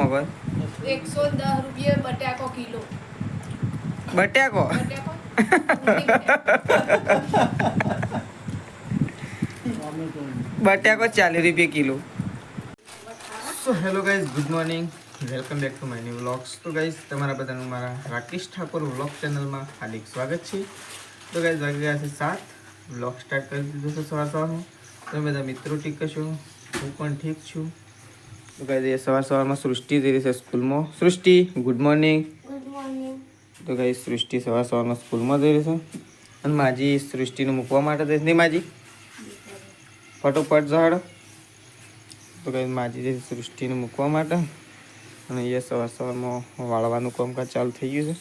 મગર? 110 રૂપિયા બટાકો કિલો. બટાકો બટાકો 40 રૂપિયા kilo. So hello guys, good morning, welcome back to my new vlogs. તો guys, તમારા બધાનું મારા રાકેશ ઠાકોર વ્લોગ ચેનલમાં હાર્દિક સ્વાગત છે. તો ગાઈઝ, વાગી ગયા છે 7. વ્લોગ સ્ટાર્ટ કરી દીધો છે સવારમાં. તમે બધા મિત્રો ઠીક છો? હું પણ ઠીક છું. તો ગાઈઝ, સવારમાં સૃષ્ટિ જઈ રહી છે સ્કૂલમાં. સૃષ્ટિ, ગુડ મોર્નિંગ. Good morning. તો ગાઈઝ, સૃષ્ટિ સવારમાં સ્કૂલમાં જઈ રહી છે. અને માજી સૃષ્ટિને મૂકવા માટે જઈશ નહીં માજી? ફટોફટ ઝાડ. તો કંઈ માજી જઈશ સૃષ્ટિને મૂકવા માટે. અને એ સવારમાં વાળવાનું કામકાજ ચાલુ થઈ ગયું છે,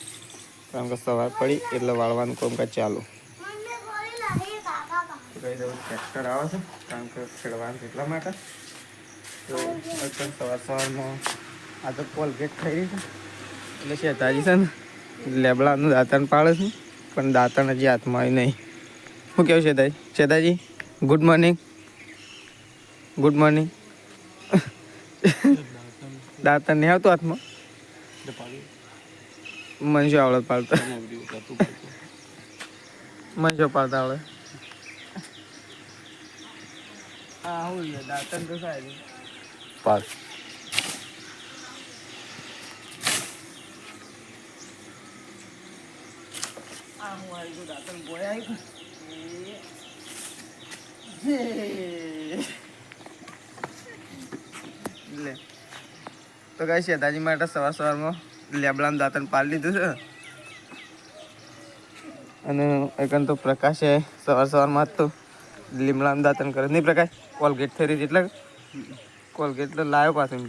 કારણ કે સવાર પડી એટલે વાળવાનું કામકાજ ચાલુ. તો કંઈ ટ્રેક્ટર આવે છે, કારણ કે ખેડવાનું એટલા માટે. તો સવારમાં આ તો કોલગેટ થઈ રહી છે, એટલે શેતાજી છે ને લેબડાનું દાંતણ પાડે છે, પણ દાંતણ હજી હાથમાં આવી નહીં. શું કેવું શેતાજી? Good morning. Good morning. દાંતણ નહીં આવતું હાથમાં? મને શું આવડે પાડતા? મને શું પાડતા આવડે? હા, હું દાંતણ તો સાહેબ પાડ. આ હું આવી ગયું દાંતણ બોય આવી લે. તો કઈ શેતાજી માટે સવારમાં લેબડાનું દાંતણ પાડી લીધું છે. અને એકન તો પ્રકાશે સવારમાં તો લીમડાનું દાંતણ કરે નહીં. પ્રકાશ કોલગેટ થઈ રહી છે એટલે કોલગેટ તો લાવ્યો પાછું,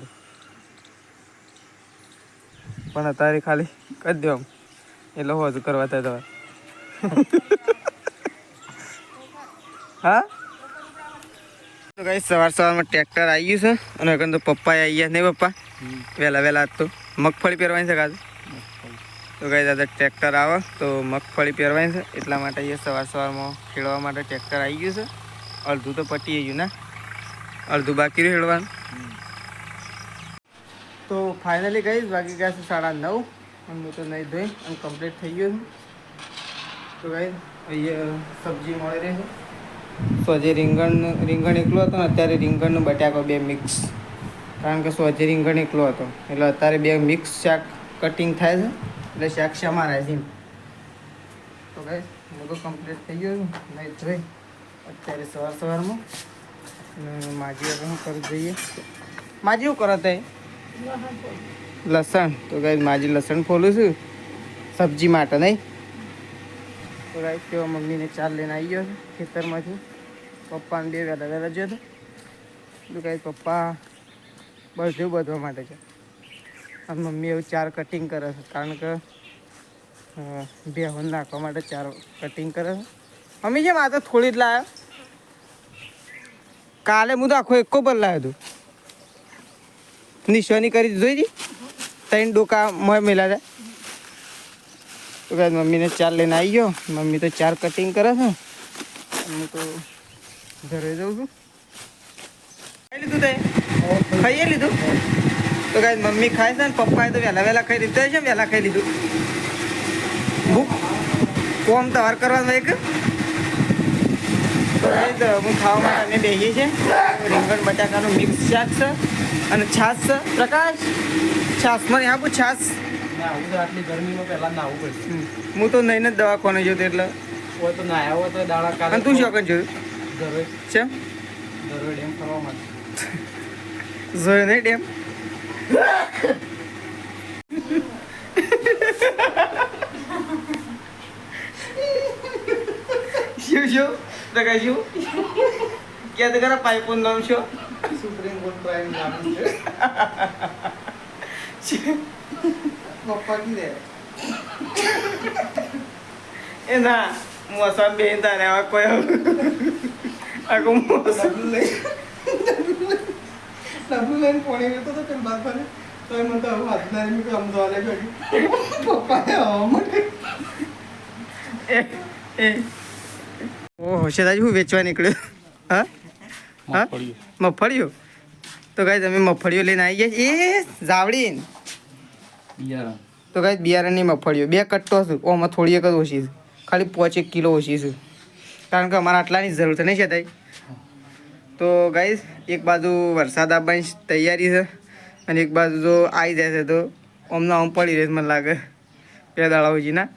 પણ અત્યારે ખાલી કરી દો એટલે હજુ કરવા થાય તમારે. હા, તો કઈ સવારમાં ટ્રેક્ટર આવી ગયું છે. અને એકન તો પપ્પા આવી ગયા નહીં? પપ્પા વહેલા આજ તો મગફળી પહેરવાની છે કાજુ. તો કઈ દાદા ટ્રેક્ટર આવે તો મગફળી પહેરવાની છે, એટલા માટે અહીંયા સવારમાં ખેડવા માટે ટ્રેક્ટર આવી ગયું છે. અડધું તો પટી ગયું ને, અડધું બાકી રહ્યું ખેડવાનું. તો ફાઇનલી ગઈ વાગી ગયા છે 9:30 અને હું તો નહીં ધોઈ અને કમ્પ્લીટ થઈ ગયું છે. તો ગઈ અહીંયા સબ્જી મળી રહી છે. સોજે રીંગણ એકલો હતો ને, અત્યારે રીંગણનું બટાકો 2 મિક્સ, કારણ કે સોજે રીંગણ એકલો હતો એટલે અત્યારે 2 મિક્સ શાક કટિંગ થાય છે, એટલે શાક સમારાય છે. તો ગઈ હું તો કમ્પ્લીટ થઈ ગયો છું, નહીં ધોઈ અત્યારે સવારમાં. અને માજી હવે શું કરી જઈએ? માજી શું કરો તે? લસણ. તો ગાય માજી લસણ ફોલું છું સબ્જી માટે નહીં. તો ગાય કેવો મમ્મીને ચાલ લઈને આવી ગયો છે ખેતરમાંથી. પપ્પાને 2 વહેલા ગયો હતો. તો ગાય પપ્પા બધું બધવા માટે છે, અને મમ્મી એવું 4 કટિંગ કરે છે, કારણ કે બેહન નાખવા માટે 4 કટિંગ કરે છે. મમ્મી જેમ આ તો થોડી જ લાવ્યો, કાલે હું તો આખો એકો પર લાવ્યો હતું. નિશાની કરી જોઈ હતી 3 ડોકા મેલા હતા. તો કાંઈ મમ્મીને 4 લઈને આવી ગયો. મમ્મી તો 4 કટિંગ કરે છે, હું તો ઘરે જાઉં છું. ખાઈ લીધું તે? ખાઈ લીધું? તો કાંઈ મમ્મી ખાય છે ને પપ્પાએ તો વહેલા ખાઈ લીધું છે. વહેલા ખાઈ લીધું. ભૂખ કોમ તવાર કરવાનું એક. તો હું ખાવા માટે અમે બેસીએ છીએ. રીંગણ બટાકાનું મિક્સ શાક છે અને છાશ છે. પ્રકાશ, છાશમાં નહીં આપું? છાશ આટલી ગરમીમાં પહેલા નાવું પડશે. હું તો નહીં જ દવાખાને જોતો એટલે. હોય તો ના આવ્યો તો દાડા કાલે. અને તું શું જોયું છે? દરરોજ ડેમ ફરવા માટે જોયો નહીં ડેમ? શું પ્રકાશ શું ક્યાં તો ખરા પાઇપોન નામ છો? સુપ્રીમ કોર્ટ પ્રાઇમ નામ છે. પપ્પા કી દે એ ના મોસમ બે તારે આવા કોઈ આખું મોસમ ડબલું લઈને પોણી ગયો તો કેમ બાદ ફરે તો એ મને તો હવે વાંચનારી મેં આમ દોલે કર્યું. પપ્પાએ હવા માટે ઓહો શેતાજી હું વેચવા નીકળ્યો? હા હા, મગફળીઓ. તો ગાઈસ અમે મગફળીઓ લઈને આવી ગયા એ જાવડી તો ગાઈસ બિયારણની મગફળીઓ 2 કટ્ટો છે ઓમાં થોડી એક જ ઓછી છે ખાલી 5 કિલો ઓછી છે કારણ કે અમારે આટલાની જરૂર નહીં છે તાઈ તો ગાઈસ એક બાજુ વરસાદ આવવાની તૈયારી છે અને એક બાજુ જો આવી જાય છે તો આમના આમ પડી રહે મને લાગે 2 દાડા સુધીના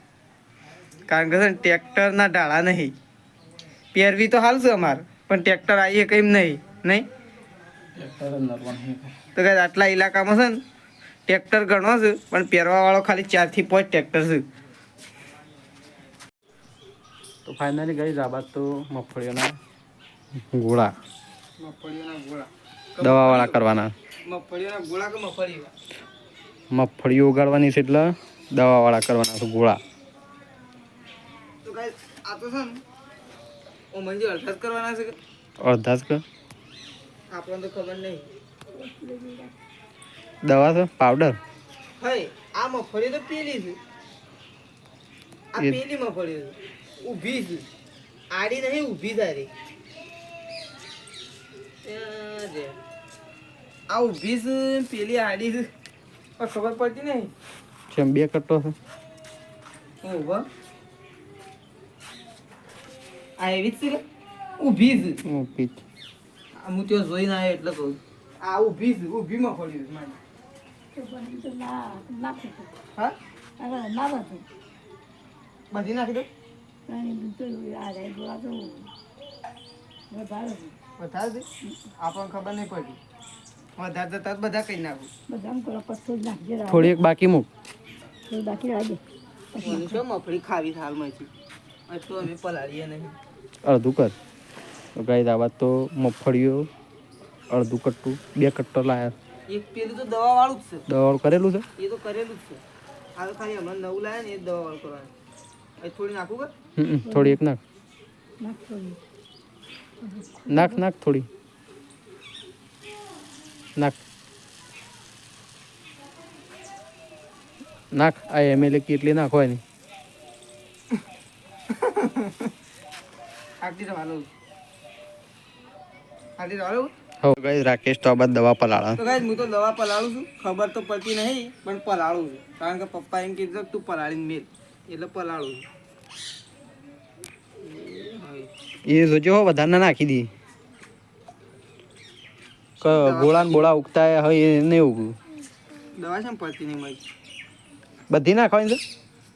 કારણ કે છે ને ટ્રેક્ટરના ઢાળા નહીં પહેરવી તો હાલ છે અમારે પણ ટ્રેક્ટર આવીએ કંઈ નહીં તો ગાઈસ આટલા ઇલાકામાં છે ને ટ્રેક્ટર ઘણો છે પણ પહેરવાવાળો ખાલી 4 થી 5 ટ્રેક્ટર છે. તો ફાઇનલી ગઈ આ બાદ તો મગફળીઓના ગોળા મગફળીઓના ગોળા દવાવાળા કરવાના. મગફળીઓના ગોળા કે મગફળી મગફળીઓ ઉગાડવાની છે એટલે દવાવાળા કરવાના છે ગોળા. તો ગાઈસ આ તો છે ને ઓ મંજી અડધા જ કરવાના છે કે અડધા જ કે આપણને તો ખબર નહીં. દવા છે પાવડર હઈ આ મગફળી તો પેલી છે આ એ- પેલી મગફળી છે ઊભી છે આડી નહીં ઊભી તારી આ ઊભી છે પેલી આડી છે પણ ખબર પડતી નહીં કેમ 2 કટ્ટો છે હું ઊભા આ એવી જ છે કે ઊભી છે ઓકે. હું ત્યાં જોઈને આવ્યો એટલે કહું આ ઊભી છે ઊભી મગફળી છે મારી હા બધી નાખી દો વધારે છે આપણને ખબર નહીં પડી વધારે જતા બધા કઈ નાખું થોડી એક બાકી મૂક. ઓલી શું મફળી ખાવી હાલમાં છે તો અમે પલાળીએ નહીં અડધું કર. તો ગઈ આ બાદ તો મગફળીઓ અડધું કટ્ટું 2 કટ્ટો લાયા. એક પેલું તો દવા વાળું જ છે દવાવાળું કરેલું છે. એ તો કરેલું જ છે આ તો ખાલી હમણાં નવું લાયા ને એ દવા વાળું કરવાનું એ થોડી નાખું કે થોડી એક નાખ નાખ થોડી નાખ આ એમએલએ કેટલી નાખવાની આટલી તો હાલો આટલી તો હાલો હવે ગાઈસ રાકેશ તો આ બાદ દવા પલાળા. તો ગાઈસ હું તો દવા પલાળું છું ખબર તો પડતી નહીં પણ પલાળું છું કારણ કે પપ્પા એમ કીધું કે તું પલાળીને મેલ એટલે પલાળું છું એ જોજો હો વધારે ના નાખી દી ગોળા ને બોળા ઉગતા હોય એ નહીં ઉગવું. દવા છે પડતી નહીં મારી બધી નાખવાની છે.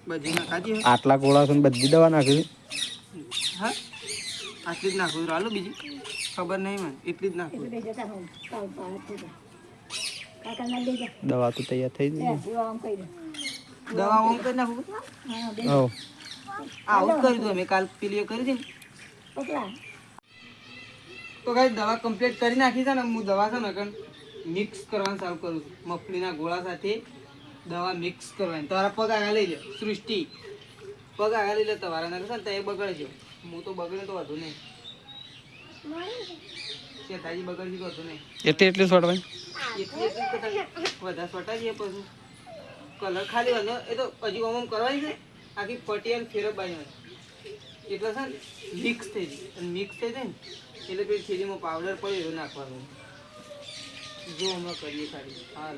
બધી નાખાતી હોય આટલા ગોળા છે ને બધી દવા નાખી છે. હા આટલી જ નાખું હાલો બીજી ખબર નહીં મને એટલી જ નાખું દવા તો તૈયાર થઈ ગઈ. દવા ઓમ કરી નાખું હો આવું જ કર્યું હતું અમે કાલ પેલી એ કરી હતી ને તો ગાઈસ દવા કમ્પ્લીટ કરી નાખી છે ને હું દવા છે ને મિક્સ કરવાનું ચાલુ કરું છું મગફળીના ગોળા સાથે દવા મિક્સ કરવાની તમારા પગ આગળ લઈ લો સૃષ્ટિ પગ આગળ લઈ લો તમારા ને છે ને તો એ બગડજો હું તો બગડે તો વધુ નહીં તાજી બગડજી તો વધુ નહીં એટલી સોટવાની એટલી વધારે સોટા જઈએ પછી કલર ખાલી વાંધો એ તો હજી ઓમ કરવાની છે આખી પટી અને ફેરવવાની હોય એટલે છે ને મિક્સ થઈ જાય અને મિક્સ થઈ જાય ને એટલે પેલી થેલીમાં પાવડર પડે એવું નાખવાનું જો હમણાં કરીએ ખાલી હા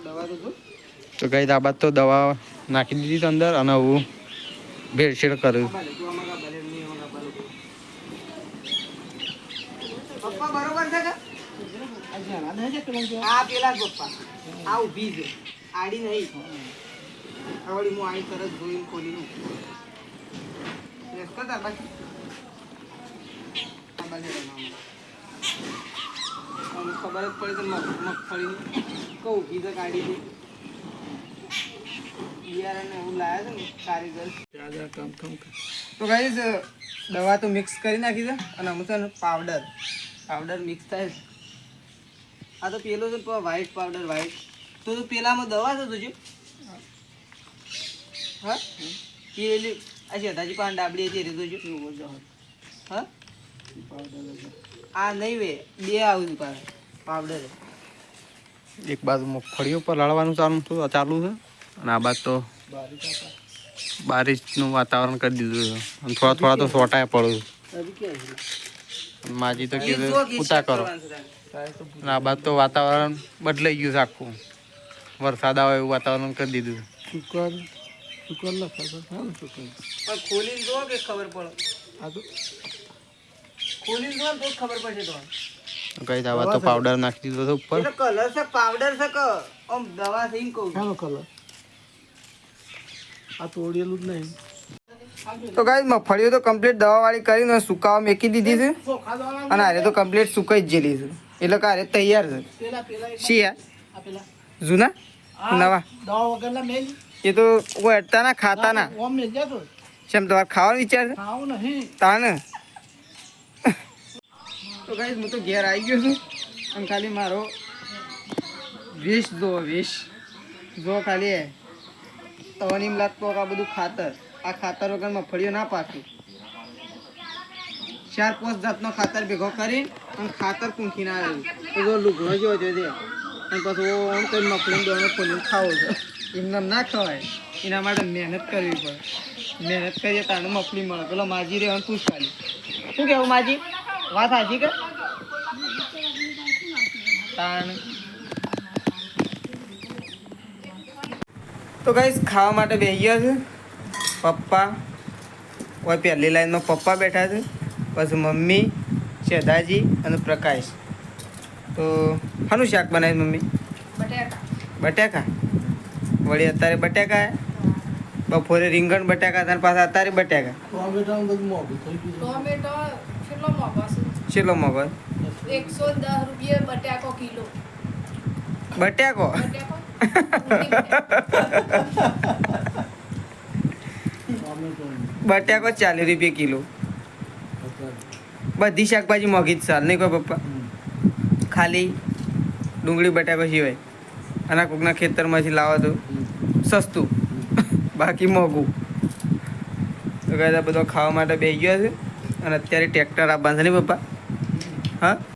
દવા તો જો તો ગઈ આ બાદ તો દવા નાખી દીધી છે અંદર અને હું ભેળસેળ કર્યું. પપ્પા બરોબર છે કે આ પેલા પપ્પા આ ઊભી છે આડી નહીં આવડી હું આઈ તરત જોઈને ખોલી નું ખબર જ પડે તો મગફળી કહું ઊભી છે કાઢી દે બિયારણ એવું લાયા છે ને કારીગર તો ગાઈસ દવા તો મિક્સ કરી નાખી છે અને અમુક છે ને પાવડર મિક્સ થાય છે આ તો પેલો છે વ્હાઈટ પાવડર વ્હાઈટ તો પેલામાં દવા છે તુજે હા પેલી આ શેતાજી પાન ડાબડી હતી રે તુજે હા આ નહીં વે બે આવું પાવડર એક બાજુ મગફળીઓ પર લડવાનું ચાલુ છે અને આ બાદ તો બારિશનું વાતાવરણ કરી દીધું છે અને થોડા થોડા તો સોટાય પડું. અભી ક્યાં છે માજી તો એ કીધું જો કે ઉતા શેક કરો કરવાનું છે તારે. અને આ બાદ તો વાતાવરણ બદલાઈ ગયું છે આખું વરસાદ આવે એવું વાતાવરણ કરી દીધું શુકર લખાતો હા ને શુકર પણ ખોલીને જો કે ખબર પડે. આ તો ખોલીને જો તો જ ખબર પડશે તો. કઈ આવા તો પાવડર નાખી દીધો છે ઉપર એટલે કલર છે પાવડર છે કે આમ દવા છે એમ કહું છું. શાનો કલર આ તોડેલું જ નહીં તો ગાઈસ મગફળીઓ તો કમ્પ્લીટ દવાવાળી કરીને સુકાવા મેકી દીધી છે ચોખા દવા અને આરે તો કમ્પ્લીટ સુકાઈ જ જેલી છે એટલે કે આરે તૈયાર છે. પેલા શી યાર પેલા જૂના નવા દવા વગરના મેલ એ તો વળતા ના ખાતા ના ઓમ મેલ જા તો શેમ તમારે ખાવાનો વિચાર છે ખાવું નહીં તાને તો ગાઈસ હું તો ઘેર આવી ગયો છું અને ખાલી મારો વેશ જો ખાલી તવાની એમ લાગતો કે આ બધું ખાતર આ ખાતર વગર મગફળીઓ ના પાકું 4-5 જાતનો ખાતર ભેગો કરી અને ખાતર પૂંખીને આવેલું તો જો લુગડો જો છે તે અને પછી ઓમ કરીને મગફળીનો દોણો ખોલીને ખાવો છે એમને ના ખવાય એના માટે મહેનત કરવી પડે મહેનત કરીએ તાને મગફળી મળે પેલો માજી રે અને પૂછ ખાલી શું કહેવું માજી વાત સાચી કે તાણ તો ગાઈસ ખાવા માટે બેસી ગયા છે પપ્પા ઓય પહેલી લાઈનમાં પપ્પા બેઠા છે પછી મમ્મી શેધાજી અને પ્રકાશ તો શાનું શાક બનાવ્યું મમ્મી બટાકા વળી અત્યારે બટાકા બપોરે રીંગણ બટાકા તાર પાસે અત્યારે બટાકા ટોમેટાનું બધું મોંઘું થઈ ગયું ટોમેટો કેટલો મોંઘો છે ચેલો મગર 110 રૂપિયા બટાકો કિલો. બટાકો બટાકો બટાકો 40 રૂપિયા કિલો બધી શાકભાજી મોંઘી જ સાલ નહીં કોઈ પપ્પા ખાલી ડુંગળી બટાકો સિવાય અને કોકના ખેતરમાંથી લાવો તો સસ્તું બાકી મોંઘું તો કહેતા બધો ખાવા માટે બેસી ગયો છે અને અત્યારે ટ્રેક્ટર આપવાનું છે ને પપ્પા હા